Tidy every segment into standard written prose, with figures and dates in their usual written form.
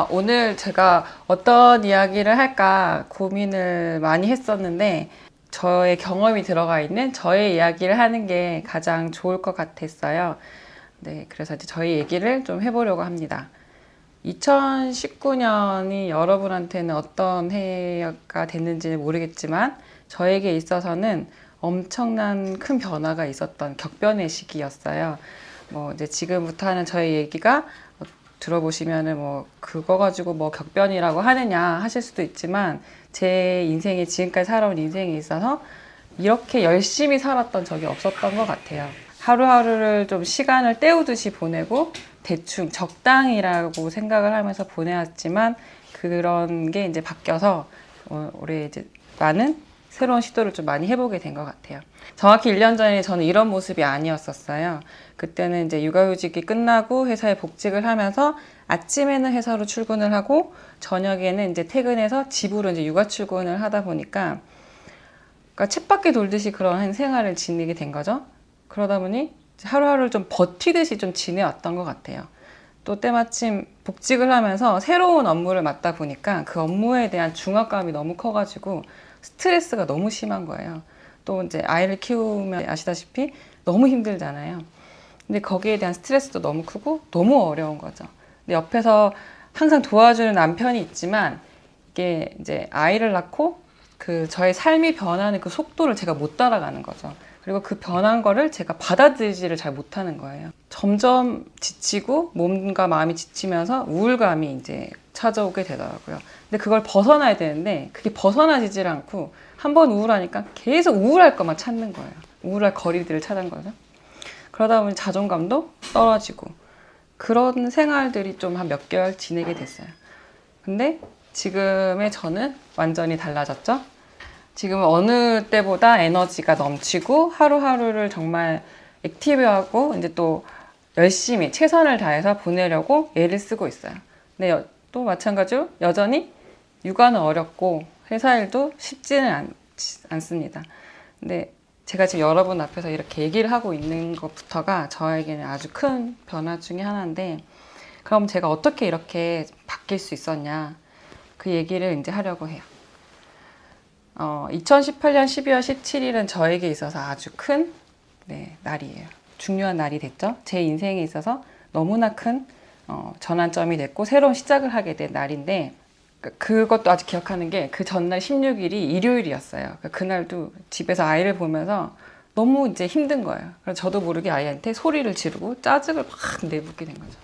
오늘 제가 어떤 이야기를 할까 고민을 많이 했었는데, 저의 경험이 들어가 있는 저의 이야기를 하는 게 가장 좋을 것 같았어요. 네, 그래서 이제 저희 얘기를 좀 해보려고 합니다. 2019년이 여러분한테는 어떤 해가 됐는지는 모르겠지만, 저에게 있어서는 엄청난 큰 변화가 있었던 격변의 시기였어요. 뭐 이제 지금부터 하는 저의 얘기가 들어보시면은 뭐 그거 가지고 뭐 격변이라고 하느냐 하실 수도 있지만, 제 인생에 지금까지 살아온 인생에 있어서 이렇게 열심히 살았던 적이 없었던 것 같아요. 하루하루를 좀 시간을 때우듯이 보내고 대충 적당이라고 생각을 하면서 보내왔지만, 그런 게 이제 바뀌어서 올해 이제 많은 새로운 시도를 좀 많이 해보게 된 것 같아요. 정확히 1년 전에 저는 이런 모습이 아니었었어요. 그때는 이제 육아휴직이 끝나고 회사에 복직을 하면서 아침에는 회사로 출근을 하고 저녁에는 이제 퇴근해서 집으로 이제 육아 출근을 하다 보니까, 그러니까 쳇바퀴 돌듯이 그런 생활을 지내게 된 거죠. 그러다 보니 하루하루를 좀 버티듯이 좀 지내왔던 것 같아요. 또 때마침 복직을 하면서 새로운 업무를 맡다 보니까 그 업무에 대한 중압감이 너무 커가지고 스트레스가 너무 심한 거예요. 또 이제 아이를 키우면 아시다시피 너무 힘들잖아요. 근데 거기에 대한 스트레스도 너무 크고 너무 어려운 거죠. 근데 옆에서 항상 도와주는 남편이 있지만, 이게 이제 아이를 낳고 그 저의 삶이 변하는 그 속도를 제가 못 따라가는 거죠. 그리고 그 변한 거를 제가 받아들이지를 잘 못하는 거예요. 점점 지치고 몸과 마음이 지치면서 우울감이 이제 찾아오게 되더라고요. 근데 그걸 벗어나야 되는데 그게 벗어나지질 않고, 한번 우울하니까 계속 우울할 것만 찾는 거예요. 우울할 거리들을 찾은 거죠. 그러다 보니 자존감도 떨어지고, 그런 생활들이 좀 한 몇 개월 지내게 됐어요. 근데 지금의 저는 완전히 달라졌죠. 지금은 어느 때보다 에너지가 넘치고 하루하루를 정말 액티브하고 이제 또 열심히 최선을 다해서 보내려고 애를 쓰고 있어요. 근데 또 마찬가지로 여전히 육아는 어렵고 회사 일도 쉽지는 않습니다. 근데 제가 지금 여러분 앞에서 이렇게 얘기를 하고 있는 것부터가 저에게는 아주 큰 변화 중에 하나인데, 그럼 제가 어떻게 이렇게 바뀔 수 있었냐, 그 얘기를 이제 하려고 해요. 2018년 12월 17일은 저에게 있어서 아주 큰 날이에요. 중요한 날이 됐죠. 제 인생에 있어서 너무나 큰 전환점이 됐고 새로운 시작을 하게 된 날인데, 그것도 아직 기억하는 게 그 전날 16일이 일요일이었어요. 그날도 집에서 아이를 보면서 너무 이제 힘든 거예요. 그래서 저도 모르게 아이한테 소리를 지르고 짜증을 막 내붓게 된 거죠.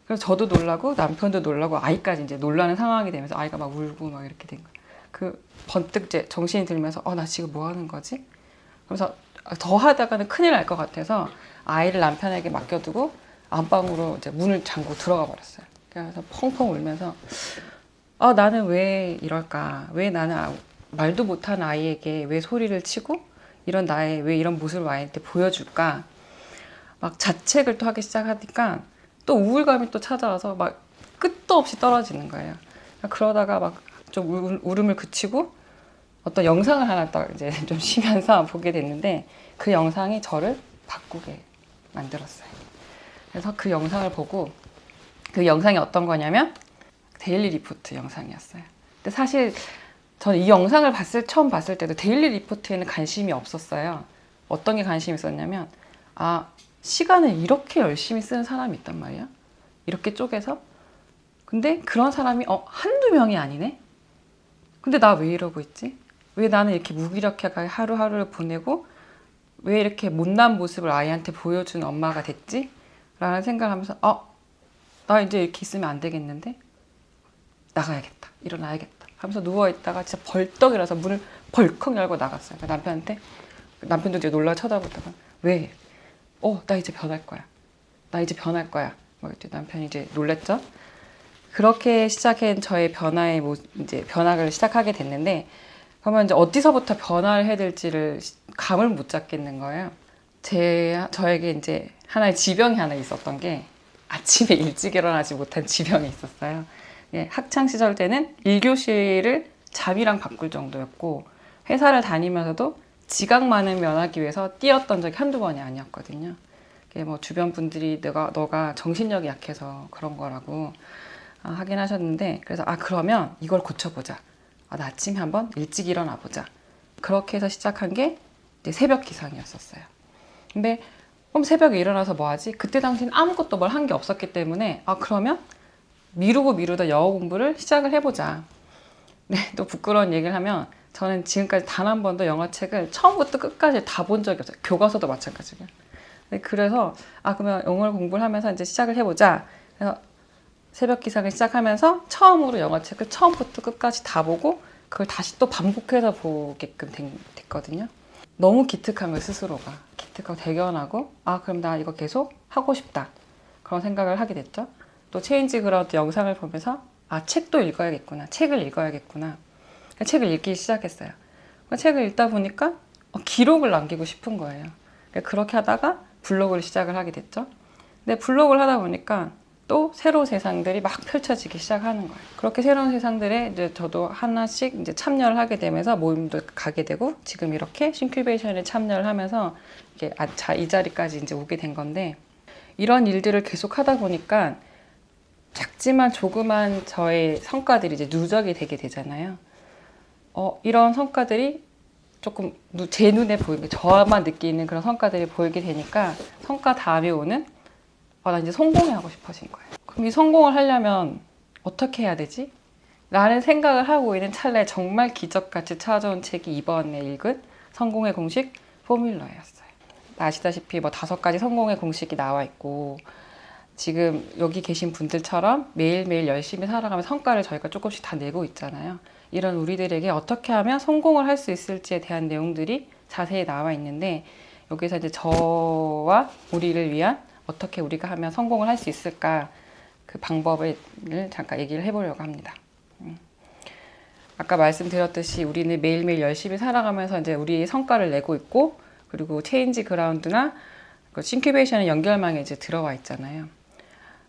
그래서 저도 놀라고 남편도 놀라고 아이까지 이제 놀라는 상황이 되면서 아이가 막 울고 막 이렇게 된 거예요. 그 번뜩 이제 정신이 들면서 나 지금 뭐 하는 거지? 그래서 더 하다가는 큰일 날 것 같아서 아이를 남편에게 맡겨두고 안방으로 이제 문을 잠그고 들어가 버렸어요. 그래서 펑펑 울면서 나는 왜 이럴까? 왜 나는 말도 못하는 아이에게 왜 소리를 치고 이런 나의 왜 이런 모습을 아이한테 보여줄까? 막 자책을 또 하기 시작하니까 또 우울감이 또 찾아와서 막 끝도 없이 떨어지는 거예요. 그러다가 막 좀 울음을 그치고 어떤 영상을 하나 딱 이제 좀 쉬면서 보게 됐는데, 그 영상이 저를 바꾸게 만들었어요. 그래서 그 영상을 보고, 그 영상이 어떤 거냐면 데일리 리포트 영상이었어요. 근데 사실 저는 이 영상을 처음 봤을 때도 데일리 리포트에는 관심이 없었어요. 어떤 게 관심이 있었냐면, 시간을 이렇게 열심히 쓰는 사람이 있단 말이야. 이렇게 쪼개서. 근데 그런 사람이 한두 명이 아니네? 근데 나 왜 이러고 있지? 왜 나는 이렇게 무기력하게 하루하루를 보내고 왜 이렇게 못난 모습을 아이한테 보여주는 엄마가 됐지? 라는 생각을 하면서 나 이제 이렇게 있으면 안 되겠는데? 나가야겠다. 일어나야겠다. 하면서 누워있다가 진짜 벌떡 일어나서 문을 벌컥 열고 나갔어요. 남편한테. 남편도 이제 놀라 쳐다보다가 왜? 나 이제 변할 거야. 나 이제 변할 거야. 남편이 이제 놀랬죠? 그렇게 시작한 저의 이제 변화를 시작하게 됐는데, 그러면 이제 어디서부터 변화를 해야 될지를 감을 못 잡겠는 거예요. 저에게 이제 하나의 지병이 하나 있었던 게, 아침에 일찍 일어나지 못한 지병이 있었어요. 학창 시절 때는 1교시를 잠이랑 바꿀 정도였고, 회사를 다니면서도 지각 많은 면하기 위해서 뛰었던 적이 한두 번이 아니었거든요. 뭐 주변 분들이 너가 정신력이 약해서 그런 거라고 하긴 하셨는데, 그래서 그러면 이걸 고쳐보자. 나 아침에 한번 일찍 일어나 보자. 그렇게 해서 시작한 게 이제 새벽 기상이었었어요. 근데 그럼 새벽에 일어나서 뭐 하지? 그때 당시엔 아무것도 뭘 한 게 없었기 때문에 그러면 미루고 미루다 영어 공부를 시작을 해보자. 네, 또 부끄러운 얘기를 하면 저는 지금까지 단 한 번도 영어책을 처음부터 끝까지 다 본 적이 없어요. 교과서도 마찬가지고요. 네, 그래서 그러면 영어를 공부를 하면서 이제 시작을 해보자. 그래서 새벽 기상을 시작하면서 처음으로 영어책을 처음부터 끝까지 다 보고 그걸 다시 또 반복해서 보게끔 됐거든요. 너무 기특한 거예요, 스스로가. 기특하고 대견하고 그럼 나 이거 계속 하고 싶다. 그런 생각을 하게 됐죠. 또 체인지 그라운드 영상을 보면서 책도 읽어야겠구나. 책을 읽어야겠구나. 책을 읽기 시작했어요. 책을 읽다 보니까 기록을 남기고 싶은 거예요. 그렇게 하다가 블로그를 시작을 하게 됐죠. 근데 블로그를 하다 보니까 또 새로운 세상들이 막 펼쳐지기 시작하는 거예요. 그렇게 새로운 세상들에 이제 저도 하나씩 이제 참여를 하게 되면서 모임도 가게 되고 지금 이렇게 싱큐베이션에 참여를 하면서 이게 이 자리까지 이제 오게 된 건데, 이런 일들을 계속 하다 보니까 작지만 조그만 저의 성과들이 이제 누적이 되게 되잖아요. 이런 성과들이 조금 제 눈에 보이게 저만 느끼는 그런 성과들이 보이게 되니까 성과 다음에 오는 나 이제 성공하고 싶어진 거예요. 그럼 이 성공을 하려면 어떻게 해야 되지? 라는 생각을 하고 있는 찰나에 정말 기적같이 찾아온 책이 이번에 읽은 성공의 공식 포뮬러였어요. 아시다시피 5가지 성공의 공식이 나와 있고 지금 여기 계신 분들처럼 매일매일 열심히 살아가면 성과를 저희가 조금씩 다 내고 있잖아요. 이런 우리들에게 어떻게 하면 성공을 할 수 있을지에 대한 내용들이 자세히 나와 있는데, 여기서 이제 저와 우리를 위한 어떻게 우리가 하면 성공을 할 수 있을까, 그 방법을 잠깐 얘기를 해보려고 합니다. 아까 말씀드렸듯이 우리는 매일매일 열심히 살아가면서 이제 우리의 성과를 내고 있고, 그리고 체인지 그라운드나 싱큐베이션의 연결망에 이제 들어와 있잖아요.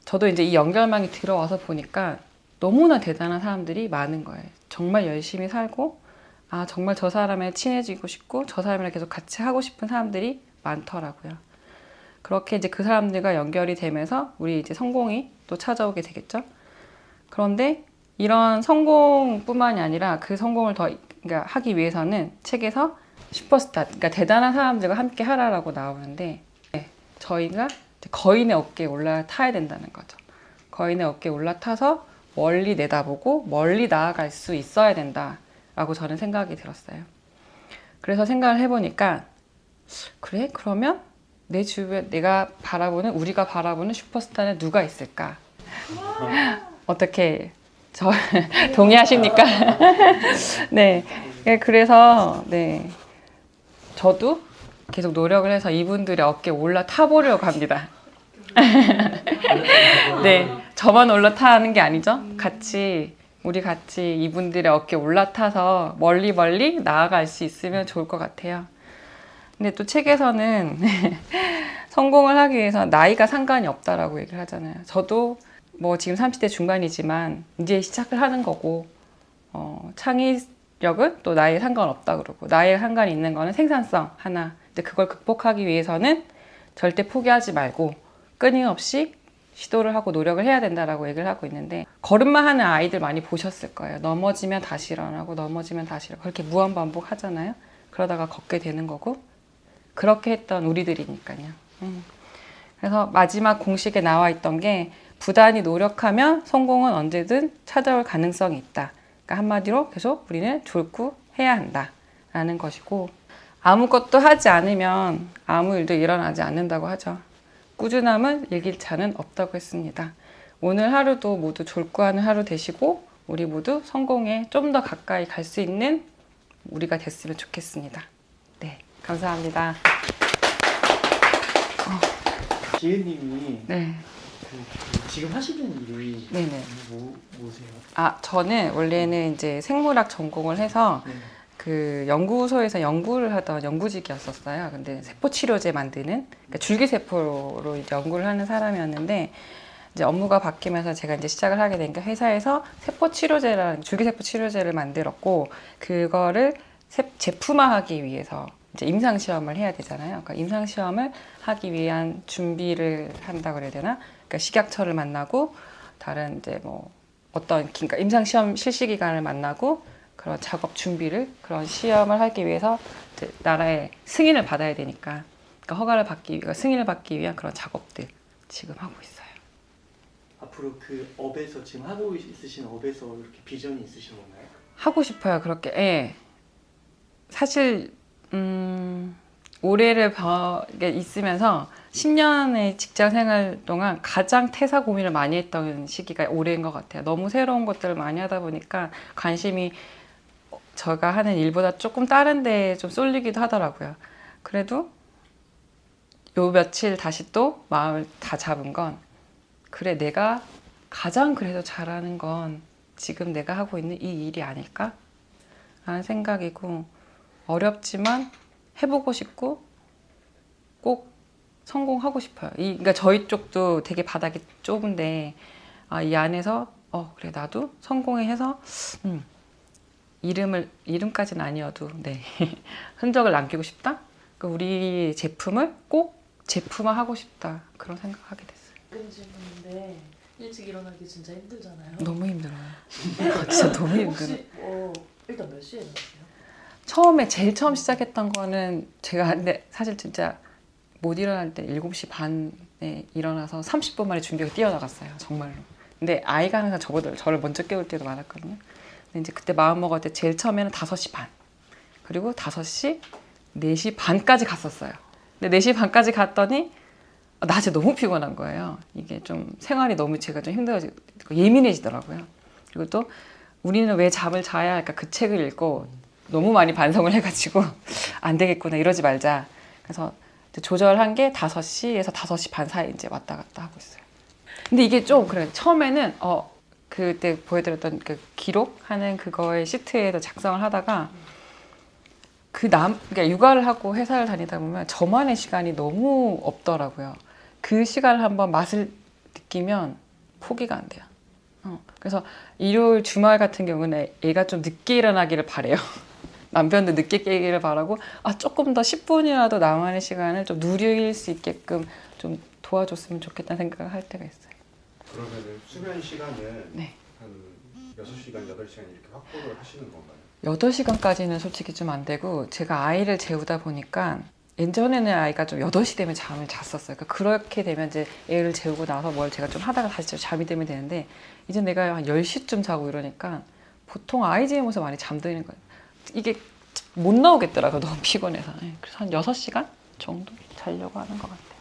저도 이제 이 연결망이 들어와서 보니까 너무나 대단한 사람들이 많은 거예요. 정말 열심히 살고, 정말 저 사람에 친해지고 싶고, 저 사람이랑 계속 같이 하고 싶은 사람들이 많더라고요. 그렇게 이제 그 사람들과 연결이 되면서 우리 이제 성공이 또 찾아오게 되겠죠. 그런데 이런 성공뿐만이 아니라 그 성공을 그러니까 하기 위해서는 책에서 슈퍼스타, 그러니까 대단한 사람들과 함께 하라라고 나오는데, 저희가 거인의 어깨에 올라타야 된다는 거죠. 거인의 어깨에 올라타서 멀리 내다보고 멀리 나아갈 수 있어야 된다라고 저는 생각이 들었어요. 그래서 생각을 해보니까 그래? 그러면 내 주변 우리가 바라보는 슈퍼스타는 누가 있을까? 어떻게 동의하십니까? 네. 그래서 저도 계속 노력을 해서 이분들의 어깨에 올라타 보려고 합니다. 네, 저만 올라타는 게 아니죠. 우리 같이 이분들의 어깨에 올라타서 멀리 나아갈 수 있으면 좋을 것 같아요. 근데 또 책에서는 성공을 하기 위해서 나이가 상관이 없다라고 얘기를 하잖아요. 저도 지금 30대 중반이지만 이제 시작을 하는 거고, 창의력은 또 나이에 상관없다 그러고, 나이에 상관이 있는 거는 생산성 하나. 근데 그걸 극복하기 위해서는 절대 포기하지 말고 끊임없이 시도를 하고 노력을 해야 된다라고 얘기를 하고 있는데, 걸음만 하는 아이들 많이 보셨을 거예요. 넘어지면 다시 일어나고 넘어지면 다시 일어나고 그렇게 무한반복 하잖아요. 그러다가 걷게 되는 거고, 그렇게 했던 우리들이니까요. 그래서 마지막 공식에 나와 있던 게 부단히 노력하면 성공은 언제든 찾아올 가능성이 있다. 그러니까 한마디로 계속 우리는 졸구해야 한다라는 것이고, 아무것도 하지 않으면 아무 일도 일어나지 않는다고 하죠. 꾸준함은 일길차는 없다고 했습니다. 오늘 하루도 모두 졸구하는 하루 되시고 우리 모두 성공에 좀 더 가까이 갈 수 있는 우리가 됐으면 좋겠습니다. 네, 감사합니다. 지혜님이 네. 지금 하시는 일이 네네. 뭐세요? 저는 원래는 이제 생물학 전공을 해서 그 연구소에서 연구를 하던 연구직이었었어요. 근데 세포 치료제 만드는, 그러니까 줄기세포로 이제 연구를 하는 사람이었는데, 이제 업무가 바뀌면서 제가 이제 시작을 하게 된 게 회사에서 세포 치료제라는 줄기세포 치료제를 만들었고, 그거를 제품화하기 위해서 이제 임상 시험을 해야 되잖아요. 그러니까 임상 시험을 하기 위한 준비를 한다 그래야 되나? 그러니까 식약처를 만나고 다른 이제 그러니까 임상시험 실시 기간을 만나고 그런 작업 준비를 그런 시험을 하기 위해서 이제 나라의 승인을 받아야 되니까 그러니까 허가를 받기 위해 승인을 받기 위한 그런 작업들 지금 하고 있어요. 앞으로 그 업에서 지금 하고 있으신 업에서 이렇게 비전이 있으신 건가요? 하고 싶어요. 그렇게. 예. 사실 올해를 있으면서 10년의 직장 생활 동안 가장 퇴사 고민을 많이 했던 시기가 올해인 것 같아요. 너무 새로운 것들을 많이 하다 보니까 관심이 제가 하는 일보다 조금 다른 데에 좀 쏠리기도 하더라고요. 그래도 요 며칠 다시 또 마음을 다 잡은 건 그래, 내가 가장 그래도 잘하는 건 지금 내가 하고 있는 이 일이 아닐까? 라는 생각이고 어렵지만 해보고 싶고 꼭 성공하고 싶어요. 그러니까 저희 쪽도 되게 바닥이 좁은데 이 안에서 그래 나도 성공해서 이름까지는 아니어도 네 흔적을 남기고 싶다. 그러니까 우리 제품을 꼭 제품화하고 싶다 그런 생각하게 됐어요. 그런 질문인데 일찍 일어나기 진짜 힘들잖아요. 너무 힘들어요. 진짜 너무 힘들어요. 혹시 일단 몇 시에 일어나세요? 제일 처음 시작했던 거는 제가 근데 사실 진짜 못 일어날 때 7시 반에 일어나서 30분 만에 준비하고 뛰어나갔어요. 정말로. 근데 아이가 항상 저를 먼저 깨울 때도 많았거든요. 근데 이제 그때 마음 먹을 때 제일 처음에는 5시 반. 그리고 5시, 4시 반까지 갔었어요. 근데 4시 반까지 갔더니 낮에 너무 피곤한 거예요. 이게 좀 생활이 너무 제가 좀 힘들어지고 예민해지더라고요. 그리고 또 우리는 왜 잠을 자야 할까 그 책을 읽고 너무 많이 반성을 해가지고 안 되겠구나 이러지 말자. 그래서 이제 조절한 게 5시에서 5시 반 사이 이제 왔다 갔다 하고 있어요. 근데 이게 좀 그래. 처음에는 그때 보여드렸던 그 기록하는 그거의 시트에도 작성을 하다가 그러니까 육아를 하고 회사를 다니다 보면 저만의 시간이 너무 없더라고요. 그 시간을 한번 맛을 느끼면 포기가 안 돼요. 그래서 일요일 주말 같은 경우는 애가 좀 늦게 일어나기를 바래요. 남편도 늦게 깨기를 바라고 조금 더 10분이라도 나만의 시간을 좀 누릴 수 있게끔 좀 도와줬으면 좋겠다는 생각을 할 때가 있어요. 그러면 수면 시간은 네. 한 6시간, 8시간 이렇게 확보를 하시는 건가요? 8시간까지는 솔직히 좀 안 되고 제가 아이를 재우다 보니까 예전에는 아이가 좀 8시 되면 잠을 잤었어요. 그러니까 그렇게 되면 이제 애를 재우고 나서 뭘 제가 좀 하다가 다시 잠이 들면 되는데 이제 내가 한 10시쯤 자고 이러니까 보통 아이 재우면서 많이 잠드는 거예요. 이게 못 나오겠더라고요. 너무 피곤해서. 그래서 한 6시간 정도 자려고 하는 것 같아요.